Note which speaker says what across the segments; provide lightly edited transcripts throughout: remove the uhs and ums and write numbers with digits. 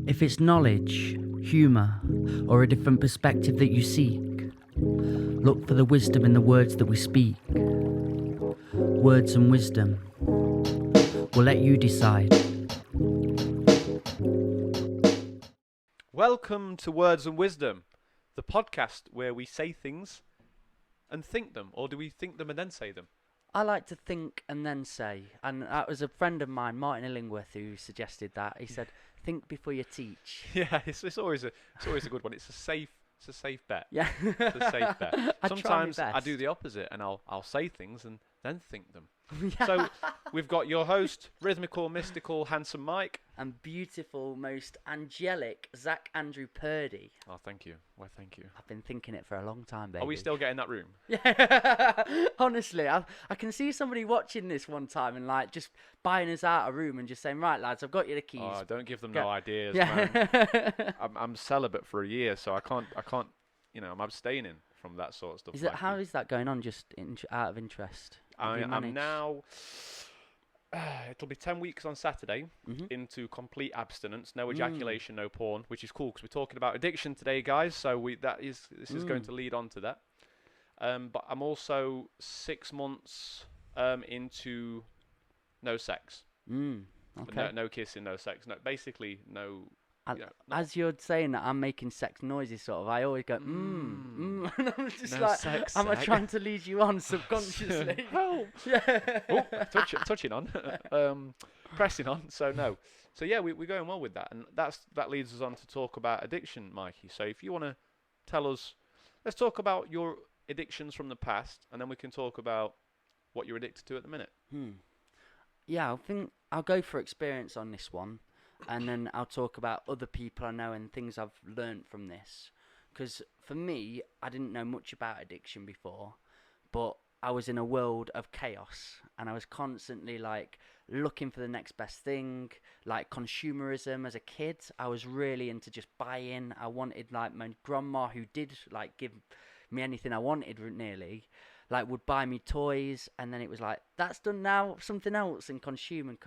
Speaker 1: If it's knowledge, humour, or a different perspective that you seek, look for the wisdom in the words that we speak. Words and wisdom. We'll let you decide.
Speaker 2: Welcome to Words and Wisdom, the podcast where we say things and think them, or do we think them and then say them?
Speaker 1: I like to think and then say, and that was a friend of mine, Martin Illingworth, who suggested that. He said, "Think before you teach."
Speaker 2: Yeah, it's always a good one. It's a safe bet.
Speaker 1: Yeah,
Speaker 2: It's a safe bet.
Speaker 1: I try my
Speaker 2: Sometimes I
Speaker 1: best.
Speaker 2: do the opposite, and I'll say things and then think them.
Speaker 1: Yeah.
Speaker 2: So we've got your host, rhythmical, mystical, handsome Mike.
Speaker 1: And beautiful, most angelic Zak Andrew Purdy.
Speaker 2: Oh, thank you. Well, thank you.
Speaker 1: I've been thinking it for a long time, baby.
Speaker 2: Are we still getting that room?
Speaker 1: Yeah. Honestly, I can see somebody watching this one time and like just buying us out a room and just saying, "Right, lads, I've got you the keys."
Speaker 2: Oh, don't give them
Speaker 1: Go.
Speaker 2: no ideas,
Speaker 1: Yeah.
Speaker 2: man. I'm celibate for a year, so I can't. I'm abstaining from that sort of stuff.
Speaker 1: Is it? How is that going on? Just out of interest. Have you
Speaker 2: I'm
Speaker 1: managed?
Speaker 2: now. It'll be 10 weeks on Saturday
Speaker 1: Mhm.
Speaker 2: into complete abstinence, no ejaculation, no porn, which is cool because we're talking about addiction today, guys. So this is going to lead on to that. But I'm also 6 months into no sex,
Speaker 1: Okay.
Speaker 2: no kissing, no sex, basically no.
Speaker 1: As you're saying that, I'm making sex noises, sort of. I always go, and I'm just
Speaker 2: No
Speaker 1: like,
Speaker 2: sex,
Speaker 1: am I
Speaker 2: Zak.
Speaker 1: trying to lead you on subconsciously?
Speaker 2: Help!
Speaker 1: Yeah.
Speaker 2: Oh, touching on, pressing on. So no, so yeah, we're going well with that, and that leads us on to talk about addiction, Mikey. So if you want to tell us, let's talk about your addictions from the past, and then we can talk about what you're addicted to at the minute.
Speaker 1: Yeah, I think I'll go for experience on this one, and then I'll talk about other people I know and things I've learned from this. Because for me, I didn't know much about addiction before, but I was in a world of chaos, and I was constantly like looking for the next best thing, like consumerism. As a kid, I was really into just buying. I wanted like my grandma, who did like give me anything I wanted nearly, like would buy me toys, and then it was like, that's done now, something else, and consume. And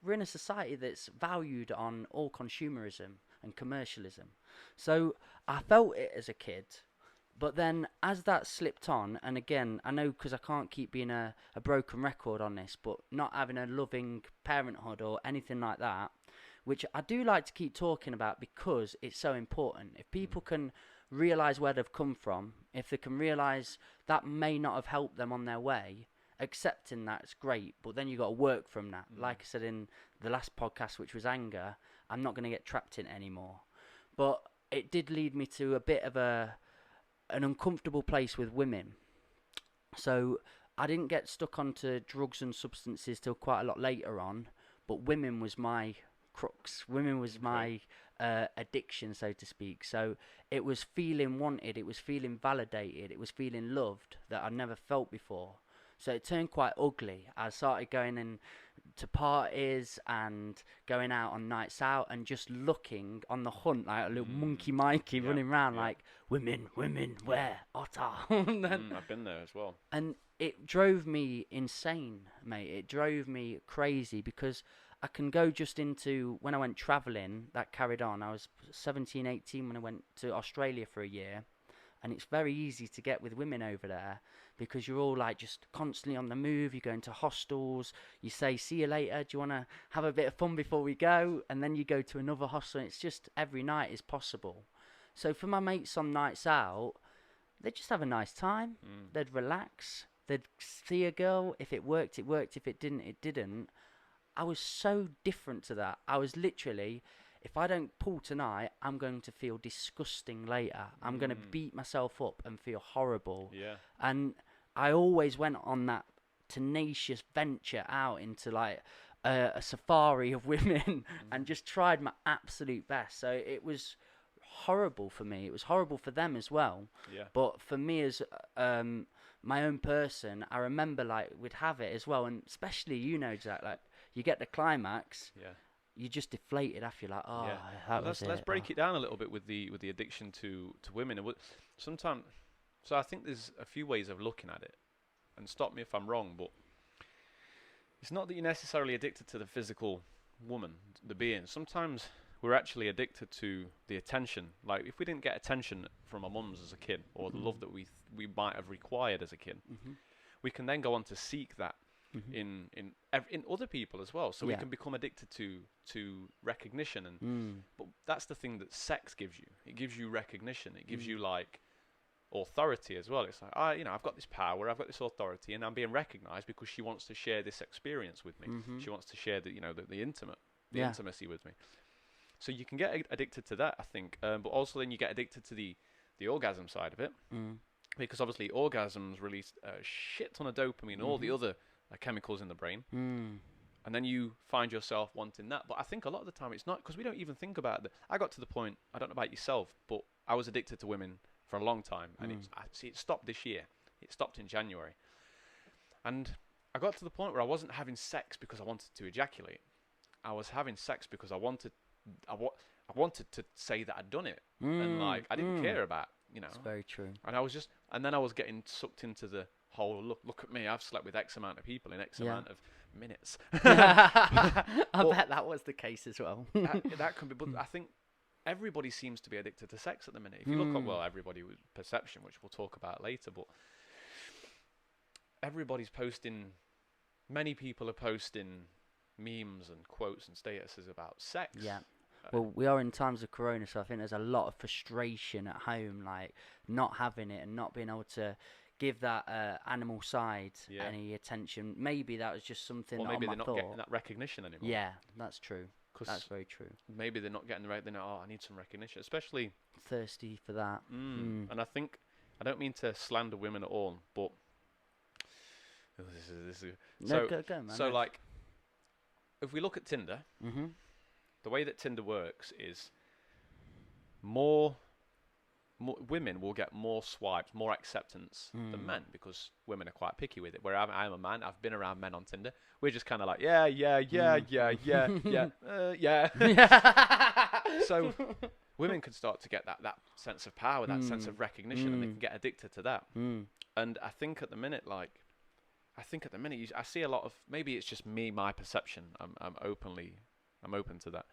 Speaker 1: we're in a society that's valued on all consumerism and commercialism. So I felt it as a kid, but then as that slipped on, and again, I know because I can't keep being a broken record on this, but not having a loving parenthood or anything like that, which I do like to keep talking about because it's so important. If people can realise where they've come from, if they can realise that may not have helped them on their way, accepting that's great, but then you got to work from that. Like I said in the last podcast, which was anger, I'm not going to get trapped in it anymore. But it did lead me to a bit of an uncomfortable place with women. So I didn't get stuck onto drugs and substances till quite a lot later on, but women was my crux. Women was my addiction, so to speak. So it was feeling wanted, it was feeling validated, it was feeling loved that I'd never felt before. So it turned quite ugly. I started going in to parties and going out on nights out and just looking on the hunt like a little monkey Mikey running around like, women, where? Otter.
Speaker 2: I've been there as well.
Speaker 1: And it drove me insane, mate. It drove me crazy because I can go just into when I went travelling, that carried on. I was 17, 18 when I went to Australia for a year. And it's very easy to get with women over there because you're all like just constantly on the move. You go into hostels, you say, see you later, do you want to have a bit of fun before we go? And then you go to another hostel, and it's just every night is possible. So for my mates on nights out, they'd just have a nice time. They'd relax. They'd see a girl. If it worked, it worked. If it didn't, it didn't. I was so different to that. I was literally, if I don't pull tonight, I'm going to feel disgusting later. I'm going to beat myself up and feel horrible.
Speaker 2: Yeah.
Speaker 1: And I always went on that tenacious venture out into like a safari of women and just tried my absolute best. So it was horrible for me. It was horrible for them as well.
Speaker 2: Yeah.
Speaker 1: But for me as my own person, I remember like we'd have it as well. And especially, Zak, like you get the climax.
Speaker 2: Yeah.
Speaker 1: You're just deflated after you're like, oh,
Speaker 2: Yeah.
Speaker 1: that was
Speaker 2: Let's
Speaker 1: it.
Speaker 2: break it down a little bit with the addiction to women. Sometimes, so I think there's a few ways of looking at it, and stop me if I'm wrong, but it's not that you're necessarily addicted to the physical woman, the being. Sometimes we're actually addicted to the attention. Like, if we didn't get attention from our mums as a kid, or the love that we might have required as a kid, we can then go on to seek that in other people as well. So we can become addicted to recognition, and but that's the thing that sex gives you. It gives you recognition. It gives you like authority as well. It's like, I've got this power, I've got this authority, and I'm being recognized because she wants to share this experience with me. She wants to share the intimacy with me. So you can get addicted to that, I think, but also then you get addicted to the orgasm side of it, because obviously orgasms release a shit ton of dopamine and all the other chemicals in the brain, and then you find yourself wanting that. But I think a lot of the time it's not, because we don't even think about it. I got to the point, I don't know about yourself, but I was addicted to women for a long time, and it stopped this year. It stopped in January, and I got to the point where I wasn't having sex because I wanted to ejaculate. I was having sex because I wanted to say that I'd done it, and like I didn't care about,
Speaker 1: It's very true.
Speaker 2: And then I was getting sucked into the whole look at me, I've slept with X amount of people in X amount of minutes.
Speaker 1: I bet that was the case as well.
Speaker 2: that can be, but I think everybody seems to be addicted to sex at the minute. If you look at, everybody with perception, which we'll talk about later, but everybody's posting, many people are posting memes and quotes and statuses about sex.
Speaker 1: Yeah. Well, we are in times of corona, so I think there's a lot of frustration at home, like not having it and not being able to give that animal side any attention. Maybe that was just something
Speaker 2: maybe they're not
Speaker 1: thought.
Speaker 2: getting that recognition anymore.
Speaker 1: Yeah, that's true. That's very true.
Speaker 2: Maybe they're not getting the right. They know, I need some recognition, especially
Speaker 1: thirsty for that.
Speaker 2: And I think, I don't mean to slander women at all, but this is
Speaker 1: go, man.
Speaker 2: So like, if we look at Tinder, the way that Tinder works is more women will get more swipes, more acceptance than men, because women are quite picky with it. Where I'm a man, I've been around men on Tinder. We're just kind of like, yeah. So women can start to get that sense of power, that sense of recognition, and they can get addicted to that. And I think at the minute, I see a lot of, maybe it's just me, my perception. I'm open to that,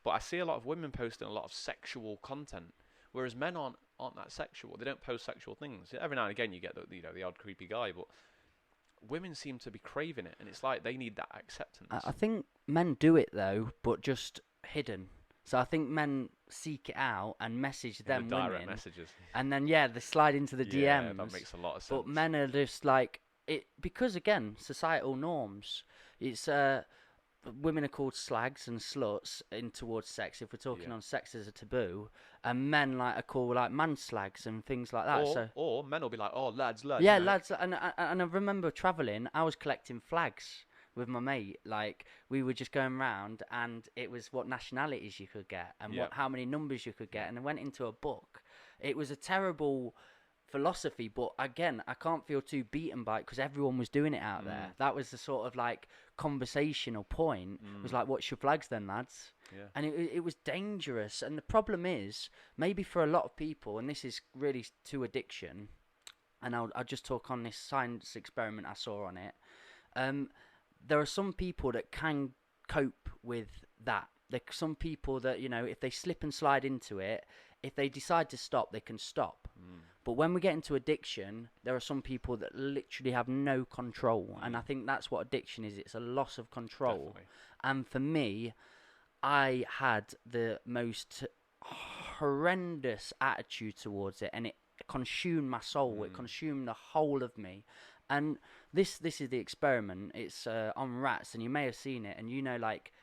Speaker 2: but I see a lot of women posting a lot of sexual content, whereas men aren't that sexual. They don't post sexual things. Every now and again you get the odd creepy guy, but women seem to be craving it, and it's like they need that acceptance.
Speaker 1: I think men do it though, but just hidden. So I think men seek it out and message them
Speaker 2: the direct
Speaker 1: women,
Speaker 2: messages,
Speaker 1: and then they slide into the DMs.
Speaker 2: Yeah, that makes a lot of sense.
Speaker 1: But men are just like it, because again, societal norms. It's women are called slags and sluts in towards sex, if we're talking on sex as a taboo, and men are called like man slags and things like that.
Speaker 2: Or men will be like, oh lads.
Speaker 1: Yeah, lads. And I remember travelling. I was collecting flags with my mate. Like we were just going round, and it was what nationalities you could get and how many numbers you could get, and I went into a book. It was a terrible philosophy, but again, I can't feel too beaten by it because everyone was doing it out there. That was the sort of like conversational point. It was like, what's your flags then, lads? And it was dangerous. And the problem is, maybe for a lot of people, and this is really to addiction, and I'll just talk on this science experiment I saw on it. There are some people that can cope with that. There are some people that, if they slip and slide into it, if they decide to stop, they can stop. But when we get into addiction, there are some people that literally have no control. And I think that's what addiction is. It's a loss of control.
Speaker 2: Definitely.
Speaker 1: And for me, I had the most horrendous attitude towards it. And it consumed my soul. It consumed the whole of me. And this is the experiment. It's on rats. And you may have seen it. And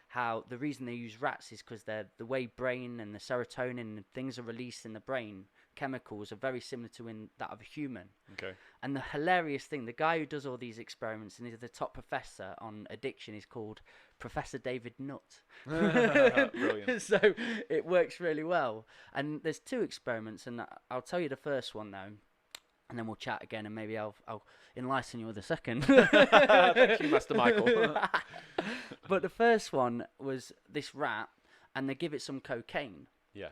Speaker 1: how the reason they use rats is because the way brain and the serotonin and things are released in the brain, chemicals are very similar to that of a human.
Speaker 2: Okay.
Speaker 1: And the hilarious thing, the guy who does all these experiments and is the top professor on addiction is called Professor David Nutt.
Speaker 2: Brilliant.
Speaker 1: So it works really well. And there's 2 experiments, and I'll tell you the first one though, and then we'll chat again, and maybe I'll enlighten you with the second.
Speaker 2: Thank you, Master Michael.
Speaker 1: But the first one was this rat, and they give it some cocaine.
Speaker 2: Yeah.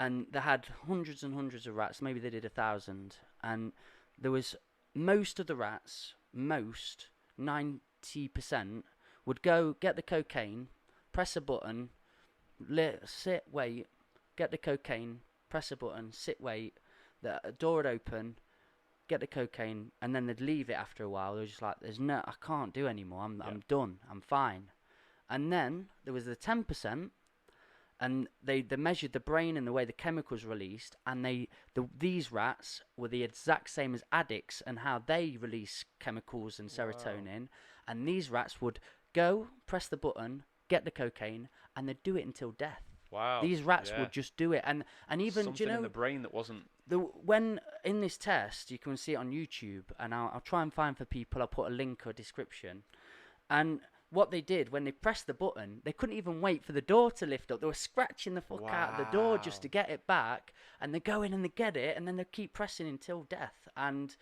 Speaker 1: And they had hundreds and hundreds of rats. Maybe they did 1,000. And there was most of the rats, 90%, would go get the cocaine, press a button, sit, wait, get the cocaine, press a button, sit, wait, the door would open, get the cocaine, and then they'd leave it after a while. They were just like, I can't do anymore. I'm done. I'm fine. And then there was the 10%, and they measured the brain and the way the chemicals released, and these rats were the exact same as addicts and how they release chemicals and serotonin. And these rats would go, press the button, get the cocaine, and they'd do it until death.
Speaker 2: Wow.
Speaker 1: These rats would just do it, and even
Speaker 2: something
Speaker 1: do you know
Speaker 2: in the brain that wasn't.
Speaker 1: When in this test, you can see it on YouTube, and I'll try and find for people. I'll put a link or description. And what they did when they pressed the button, they couldn't even wait for the door to lift up. They were scratching the fuck out of the door just to get it back, and they go in and they get it, and then they keep pressing until death. And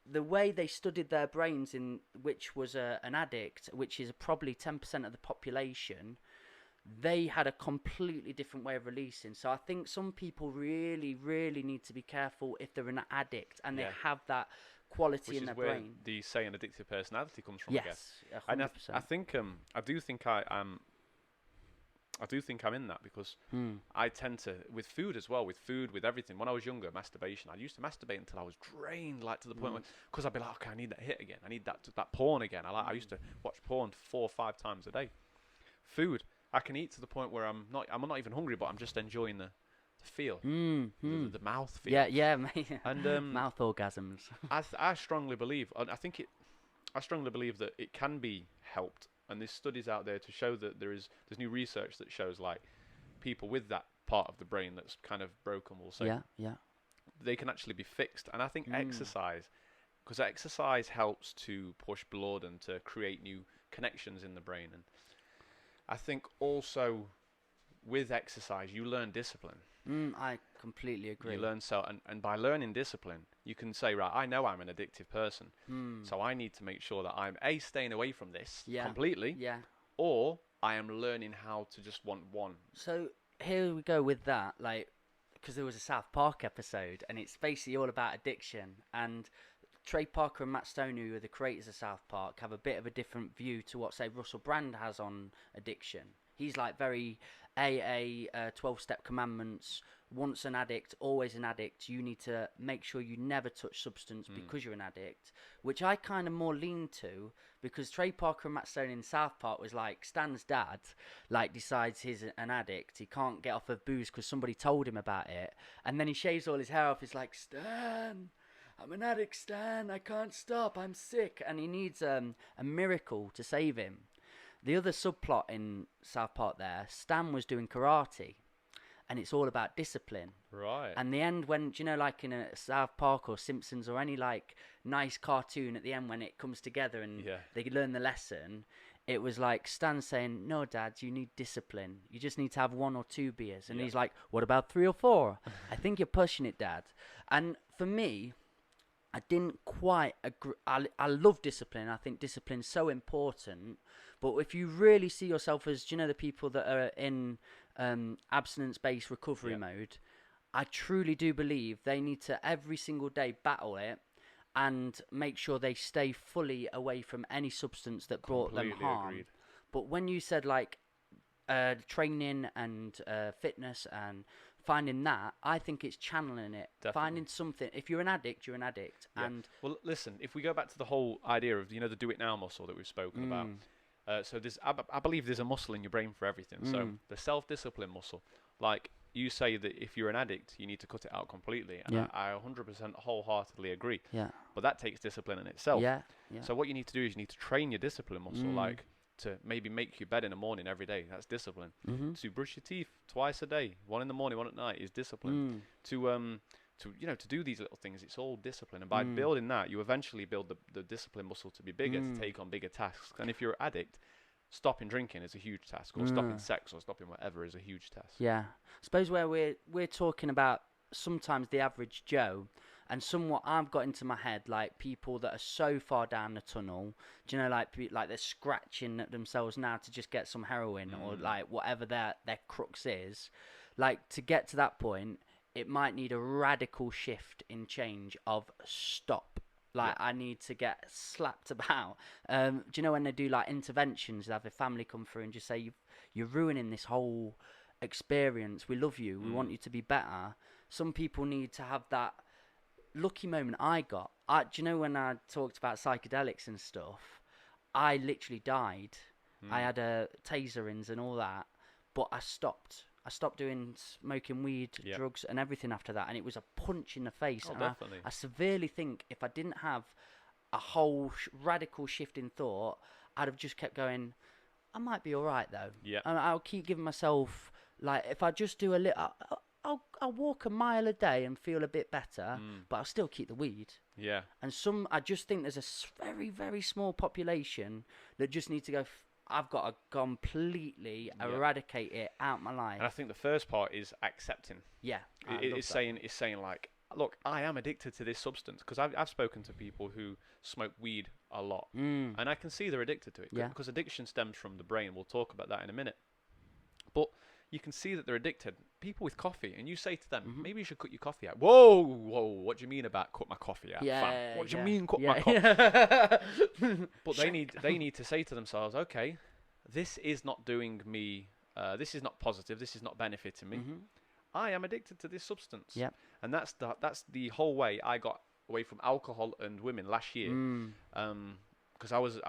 Speaker 1: the way they studied their brains, in which was an addict, which is probably 10% of the population, they had a completely different way of releasing. So I think some people really, really need to be careful if they're an addict and they have that quality in their brain.
Speaker 2: Which is where the saying addictive personality comes from,
Speaker 1: yes,
Speaker 2: I guess.
Speaker 1: 100%.
Speaker 2: And I think I do think I'm in that, because I tend to, with food as well, with everything. When I was younger, masturbation, I used to masturbate until I was drained, like to the point where, because I'd be like, okay, I need that hit again. I need that porn again. I used to watch porn 4 or 5 times a day. Food, I can eat to the point where I'm not even hungry, but I'm just enjoying the feel, the mouth feel.
Speaker 1: Yeah, mate.
Speaker 2: And
Speaker 1: mouth orgasms.
Speaker 2: I strongly believe, and I strongly believe that it can be helped. And there's studies out there to show that there's new research that shows, like, people with that part of the brain that's kind of broken, we'll say, they can actually be fixed. And I think exercise, because exercise helps to push blood and to create new connections in the brain. And I think also with exercise, you learn discipline.
Speaker 1: I completely agree.
Speaker 2: You learn and by learning discipline, you can say, right, I know I'm an addictive person, so I need to make sure that I'm staying away from this completely, or I am learning how to just want one.
Speaker 1: So here we go with that, like, because there was a South Park episode, and it's basically all about addiction. And Trey Parker and Matt Stone, who are the creators of South Park, have a bit of a different view to what, say, Russell Brand has on addiction. He's like very AA, 12-step commandments, once an addict, always an addict. You need to make sure you never touch substance because you're an addict, which I kind of more lean to, because Trey Parker and Matt Stone in South Park was like, Stan's dad, like, decides he's an addict. He can't get off of booze because somebody told him about it. And then he shaves all his hair off. He's like, Stan, I'm an addict, Stan. I can't stop. I'm sick. And he needs a miracle to save him. The other subplot in South Park there, Stan was doing karate, and it's all about discipline.
Speaker 2: Right.
Speaker 1: And the end, when, do you know, like in a South Park or Simpsons or any, like, nice cartoon, at the end when it comes together and they learn the lesson, it was like Stan saying, no, Dad, you need discipline. You just need to have 1 or 2 beers. And he's like, what about 3 or 4? I think you're pushing it, Dad. And for me, I didn't quite agree. I love discipline. I think discipline's so important. But if you really see yourself as, do you know, the people that are in abstinence-based recovery mode, I truly do believe they need to every single day battle it and make sure they stay fully away from any substance that brought them harm.
Speaker 2: Agreed.
Speaker 1: But when you said, like, training and fitness and finding that, I think it's channeling it.
Speaker 2: Definitely.
Speaker 1: Finding something. If you're an addict, you're an addict.
Speaker 2: Yeah.
Speaker 1: And
Speaker 2: well, listen, if we go back to the whole idea of, you know, the do it now muscle that we've spoken about. So there's, I believe there's a muscle in your brain for everything. So the self-discipline muscle, like you say that if you're an addict, you need to cut it out completely. And I 100% wholeheartedly agree.
Speaker 1: Yeah.
Speaker 2: But that takes discipline in itself.
Speaker 1: Yeah.
Speaker 2: So what you need to do is you need to train your discipline muscle, like to maybe make your bed in the morning every day. That's discipline. To brush your teeth twice a day, 1 in the morning, 1 at night, is discipline. To do these little things, it's all discipline. And by building that, you eventually build the discipline muscle to be bigger, to take on bigger tasks. And if you're an addict, stopping drinking is a huge task, or stopping sex, or stopping whatever is a huge task.
Speaker 1: Yeah. I suppose where we're talking about sometimes the average Joe, and somewhat I've got into my head, like, people that are so far down the tunnel, do you know, like they're scratching at themselves now to just get some heroin or like whatever their crux is. Like, to get to that point, it might need a radical shift in change of stop. Like, I need to get slapped about. Do you know when they do, like, interventions, they have a family come through and just say, you're ruining this whole experience. We love you. We want you to be better. Some people need to have that lucky moment I got. Do you know when I talked about psychedelics and stuff? I literally died. I had taserings and all that, but I stopped. I stopped doing smoking weed, drugs, and everything after that, and it was a punch in the face.
Speaker 2: Oh,
Speaker 1: and
Speaker 2: definitely.
Speaker 1: I severely think if I didn't have a whole radical shift in thought, I'd have just kept going. I might be all right though.
Speaker 2: Yeah.
Speaker 1: And I'll keep giving myself, like, if I just do a little, I'll walk a mile a day and feel a bit better, but I'll still keep the weed.
Speaker 2: Yeah.
Speaker 1: And I just think there's a very, very small population that just need to go. I've got to completely eradicate it out my life.
Speaker 2: And I think the first part is accepting.
Speaker 1: Yeah,
Speaker 2: It's saying like, look, I am addicted to this substance, because I've spoken to people who smoke weed a lot, and I can see they're addicted to it.
Speaker 1: Yeah.
Speaker 2: Because addiction stems from the brain. We'll talk about that in a minute. But you can see that they're addicted. People with coffee, and you say to them, maybe you should cut your coffee out. Whoa, what do you mean about cut my coffee out, fam? What do you mean cut my coffee? But they need to say to themselves, okay, this is not doing me, this is not positive, this is not benefiting me. I am addicted to this substance.
Speaker 1: Yep.
Speaker 2: And that's the whole way I got away from alcohol and women last year. Because I was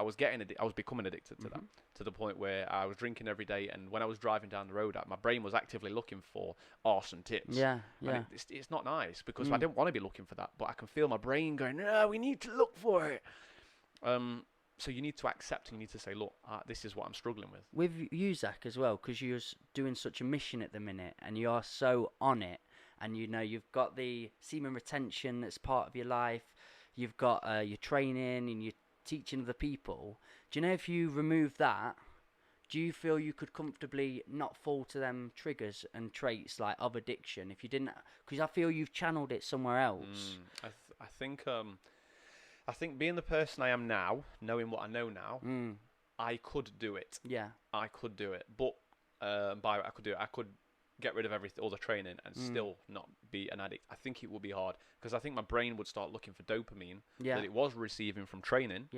Speaker 2: becoming addicted to that, to the point where I was drinking every day, and when I was driving down the road, my brain was actively looking for arson tips.
Speaker 1: Yeah.
Speaker 2: And it's not nice, because I didn't want to be looking for that, but I can feel my brain going, no, we need to look for it. So you need to accept, and you need to say, look, this is what I'm struggling with.
Speaker 1: With you, Zach, as well, because you're doing such a mission at the minute, and you are so on it, and you've got the semen retention that's part of your life, you've got your training, and you're teaching other people. Do you know, if you remove that, do you feel you could comfortably not fall to them triggers and traits like of addiction if you didn't? Because I feel you've channeled it somewhere else.
Speaker 2: I think being the person I am now, knowing what I know now, I could do it.
Speaker 1: Yeah.
Speaker 2: I could do it. But I could do it. I could get rid of all the training and still not be an addict. I think it would be hard, because I think my brain would start looking for dopamine that it was receiving from training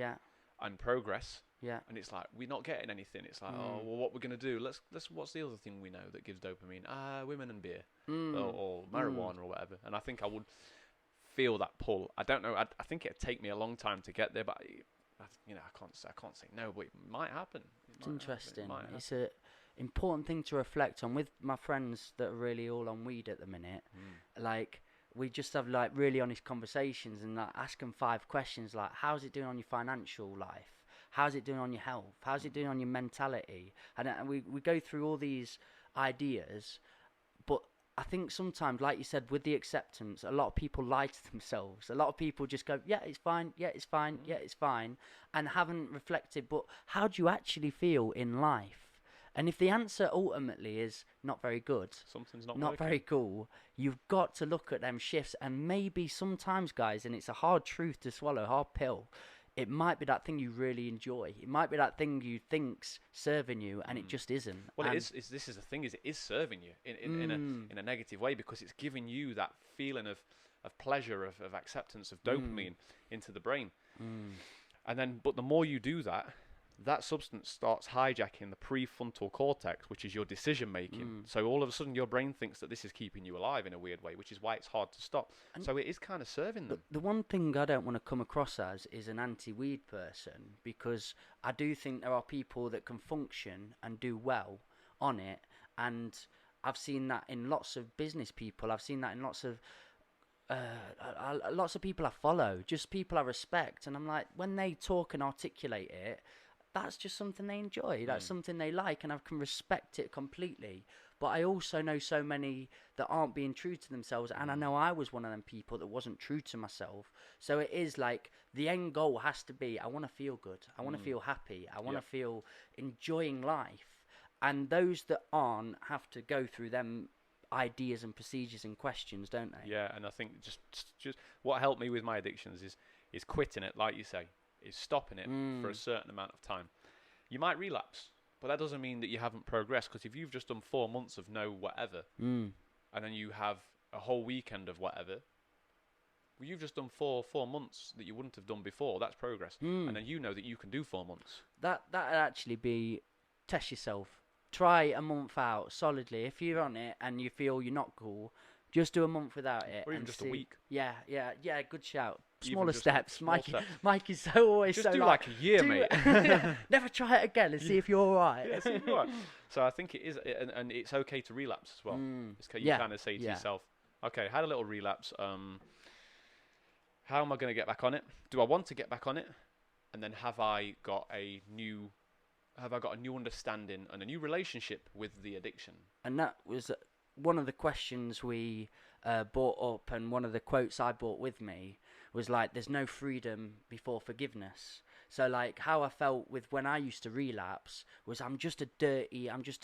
Speaker 2: and progress. Yeah. And it's like, we're not getting anything. It's like, oh, well, what we're going to do? Let's what's the other thing we know that gives dopamine? Women and beer or marijuana or whatever. And I think I would feel that pull. I don't know. I think it'd take me a long time to get there, but I can't say no, but it might happen.
Speaker 1: It's interesting. It's a important thing to reflect on with my friends that are really all on weed at the minute. Like, we just have like really honest conversations and like ask them 5 questions like, how's it doing on your financial life? How's it doing on your health? How's it doing on your mentality? And we go through all these ideas, but I think sometimes, like you said, with the acceptance, a lot of people lie to themselves. A lot of people just go, yeah, it's fine, yeah, it's fine, yeah, it's fine, and haven't reflected, but how do you actually feel in life? And if the answer ultimately is not very good,
Speaker 2: something's not
Speaker 1: working, very cool, you've got to look at them shifts. And maybe sometimes, guys, and it's a hard truth to swallow, hard pill, it might be that thing you really enjoy. It might be that thing you think's serving you, and it just isn't.
Speaker 2: Well, this is the thing, is it is serving you in a negative way, because it's giving you that feeling of pleasure, of acceptance, of dopamine into the brain. And then, but the more you do that, that substance starts hijacking the prefrontal cortex, which is your decision making. So all of a sudden your brain thinks that this is keeping you alive in a weird way, which is why it's hard to stop. And so it is kind of serving them.
Speaker 1: The one thing I don't want to come across as is an anti-weed person, because I do think there are people that can function and do well on it, and I've seen that in lots of business people. I've seen that in lots of people I follow, just people I respect, and I'm like, when they talk and articulate it, that's just something they enjoy. That's something they like, and I can respect it completely. But I also know so many that aren't being true to themselves, and I know I was one of them people that wasn't true to myself. So it is like the end goal has to be, I want to feel good. I want to feel happy. I want to feel enjoying life. And those that aren't have to go through them ideas and procedures and questions, don't they?
Speaker 2: Yeah, and I think just what helped me with my addictions is quitting it, like you say. Is stopping it for a certain amount of time. You might relapse, but that doesn't mean that you haven't progressed, because if you've just done 4 months of no whatever, and then you have a whole weekend of whatever, well, you've just done four months that you wouldn't have done before. That's progress. And then you know that you can do 4 months.
Speaker 1: That'd actually be test yourself. try a month out solidly. If you're on it and you feel you're not cool, just do a month without it.
Speaker 2: Or even
Speaker 1: and
Speaker 2: just
Speaker 1: see.
Speaker 2: a week.
Speaker 1: Yeah. Good shout.
Speaker 2: Even
Speaker 1: Smaller
Speaker 2: just
Speaker 1: steps.
Speaker 2: small
Speaker 1: Mikey,
Speaker 2: steps.
Speaker 1: Mikey's so always
Speaker 2: Just
Speaker 1: so
Speaker 2: do
Speaker 1: like
Speaker 2: like a year, mate.
Speaker 1: Never try it again and see if you're alright.
Speaker 2: Yeah, see if you're right. So I think it is, and it's okay to relapse as well. You kind of say to yourself, okay, had a little relapse. How am I going to get back on it? Do I want to get back on it? And then have I got a new understanding and a new relationship with the addiction?
Speaker 1: And that was one of the questions we brought up, and one of the quotes I brought with me was like, there's no freedom before forgiveness. So like how I felt with when I used to relapse was I'm just a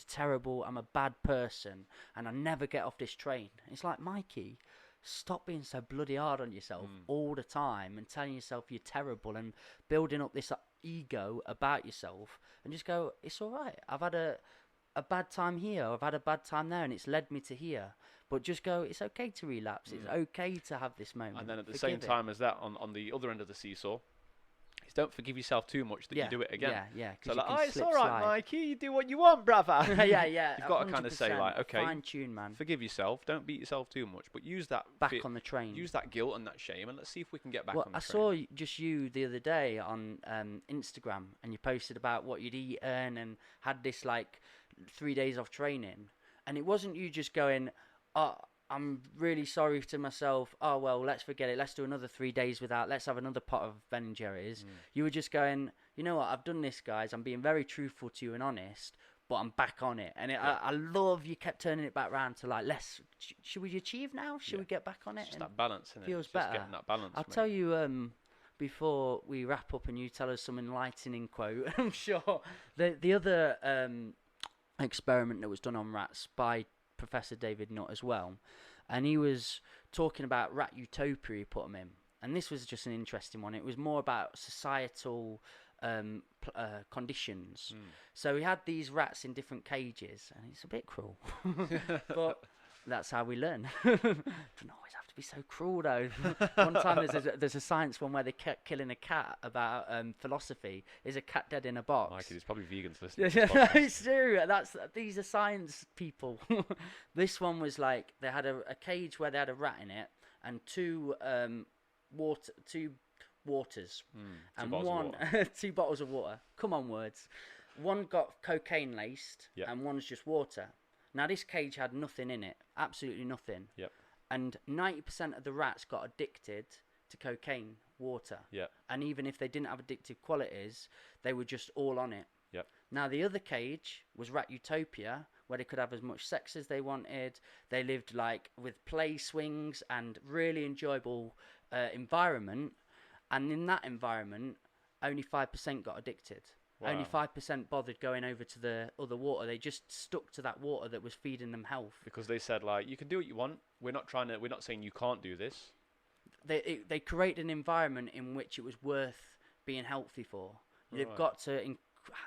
Speaker 1: terrible, I'm a bad person, and I never get off this train. It's like, Mikey, stop being so bloody hard on yourself all the time and telling yourself you're terrible and building up this ego about yourself, and just go, it's all right. I've had a bad time here, I've had a bad time there, and it's led me to here. But just go, it's okay to relapse. It's okay to have this moment.
Speaker 2: And then at the same time as that, on the other end of the seesaw, is don't forgive yourself too much that you do it again.
Speaker 1: Yeah.
Speaker 2: So like, oh, it's all right, Mikey. You do what you want, brother.
Speaker 1: Yeah.
Speaker 2: You've got to kind of say like, okay,
Speaker 1: fine tune, man.
Speaker 2: Forgive yourself. Don't beat yourself too much, but use that
Speaker 1: back on the train.
Speaker 2: Use that guilt and that shame, and let's see if we can get back on the train.
Speaker 1: I saw just you the other day on Instagram, and you posted about what you'd eaten and had this like 3 days off training, and it wasn't you just going, oh, I'm really sorry to myself. Oh, well, let's forget it. Let's do another 3 days without. Let's have another pot of Ben & Jerry's. You were just going, you know what? I've done this, guys. I'm being very truthful to you and honest, but I'm back on it. And I love you kept turning it back round to like, should we achieve now? Should we get back on it?
Speaker 2: Just that balance, innit?
Speaker 1: Feels
Speaker 2: just
Speaker 1: better.
Speaker 2: Getting that balance.
Speaker 1: I'll tell you, before we wrap up and you tell us some enlightening quote, I'm sure. The other experiment that was done on rats by Professor David Nutt as well, and he was talking about rat utopia he put them in, and this was just an interesting one. It was more about societal conditions. So he had these rats in different cages, and it's a bit cruel, but that's how we learn. Don't always have to be so cruel though. One time there's a science one where they kept killing a cat about philosophy. Is a cat dead in a box?
Speaker 2: Mikey, there's probably vegans listening to this podcast.
Speaker 1: It's true. These are science people. This one was like they had a cage where they had a rat in it and two waters and two bottles of water. Come on, words. One got cocaine laced and one's just water. Now, this cage had nothing in it, absolutely nothing.
Speaker 2: Yep.
Speaker 1: And 90% of the rats got addicted to cocaine water.
Speaker 2: Yep.
Speaker 1: And even if they didn't have addictive qualities, they were just all on it.
Speaker 2: Yep.
Speaker 1: Now, the other cage was rat utopia, where they could have as much sex as they wanted. They lived like with play swings and really enjoyable environment. And in that environment, only 5% got addicted. Wow. Only 5% bothered going over to the other water. They just stuck to that water that was feeding them health.
Speaker 2: Because they said, like, you can do what you want. We're not saying you can't do this.
Speaker 1: They created an environment in which it was worth being healthy for. Right. You've got to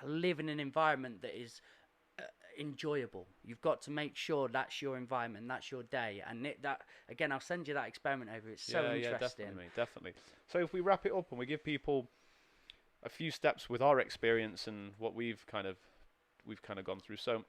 Speaker 1: live in an environment that is enjoyable. You've got to make sure that's your environment, that's your day. And that again, I'll send you that experiment over. It's so interesting.
Speaker 2: Yeah, definitely, mate, definitely. So if we wrap it up and we give people a few steps with our experience and what we've kind of gone through. So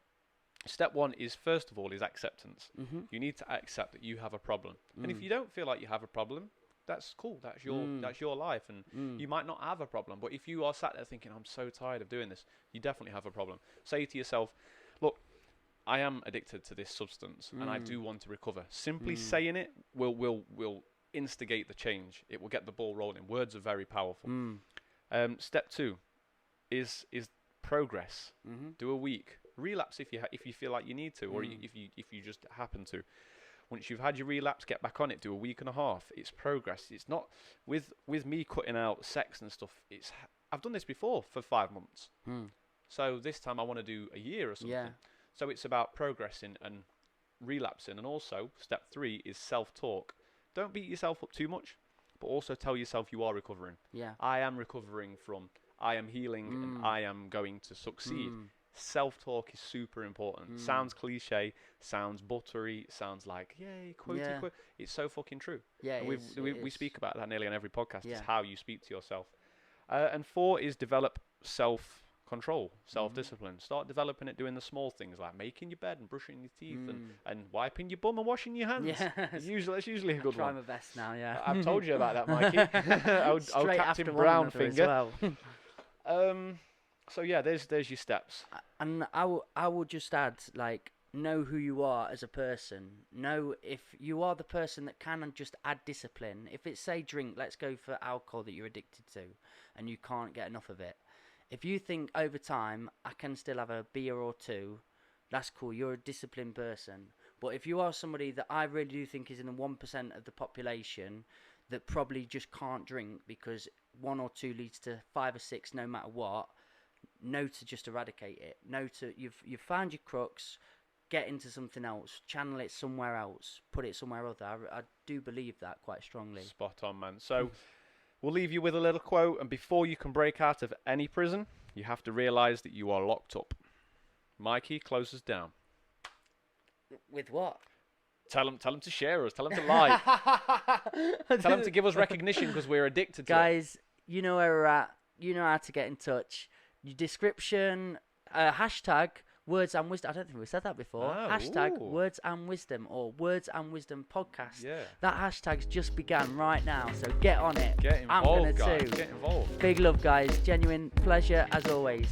Speaker 2: step one is, first of all, is acceptance. You need to accept that you have a problem. And if you don't feel like you have a problem, that's cool. That's your life, and you might not have a problem. But if you are sat there thinking, I'm so tired of doing this, you definitely have a problem. Say to yourself, look, I am addicted to this substance and I do want to recover. Simply saying it will instigate the change. It will get the ball rolling. Words are very powerful. Step two is progress. Do a week. Relapse if you feel like you need to, or if you just happen to. Once you've had your relapse, get back on it. Do a week and a half. It's progress. It's not with me cutting out sex and stuff. I've done this before for 5 months. So this time I want to do a year or something. Yeah. So it's about progressing and relapsing. And also step 3 is self-talk. Don't beat yourself up too much, but also tell yourself you are recovering. Yeah. I am recovering from, I am healing, and I am going to succeed. Self-talk is super important. Sounds cliche, sounds buttery, sounds like, yay, quote. It's so fucking true. Yeah, we speak about that nearly on every podcast. Yeah. It's how you speak to yourself. And 4 is develop control, self-discipline. Start developing it, doing the small things like making your bed and brushing your teeth and wiping your bum and washing your hands.
Speaker 1: Yes.
Speaker 2: That's usually a good
Speaker 1: Try
Speaker 2: one.
Speaker 1: my best now, yeah.
Speaker 2: I've told you about that, Mikey. old
Speaker 1: Straight after
Speaker 2: Captain
Speaker 1: one
Speaker 2: Brown
Speaker 1: another as
Speaker 2: finger.
Speaker 1: well.
Speaker 2: So yeah, there's your steps.
Speaker 1: And I will just add, like, know who you are as a person. Know if you are the person that can just add discipline. If it's, say, drink, let's go for alcohol that you're addicted to and you can't get enough of it. If you think over time, I can still have a beer or two, that's cool. You're a disciplined person. But if you are somebody that I really do think is in the 1% of the population that probably just can't drink because 1 or 2 leads to 5 or 6 no matter what, know to just eradicate it. Know to you've found your crux, get into something else, channel it somewhere else, put it somewhere other. I do believe that quite strongly.
Speaker 2: Spot on, man. So we'll leave you with a little quote, and before you can break out of any prison, you have to realise that you are locked up. Mikey, close us down.
Speaker 1: With what?
Speaker 2: Tell them to share us. Tell them to like. Tell them to give us recognition because we're addicted to it.
Speaker 1: Guys, you know where we're at. You know how to get in touch. Your description, hashtag Words and Wisdom. I don't think we said that before.
Speaker 2: Oh,
Speaker 1: hashtag
Speaker 2: ooh.
Speaker 1: Words and Wisdom or Words and Wisdom podcast.
Speaker 2: Yeah.
Speaker 1: That hashtag's just began right now, so get on it.
Speaker 2: Get
Speaker 1: I'm
Speaker 2: involved,
Speaker 1: gonna
Speaker 2: guys.
Speaker 1: too.
Speaker 2: Get involved.
Speaker 1: Big love, guys. Genuine pleasure as always.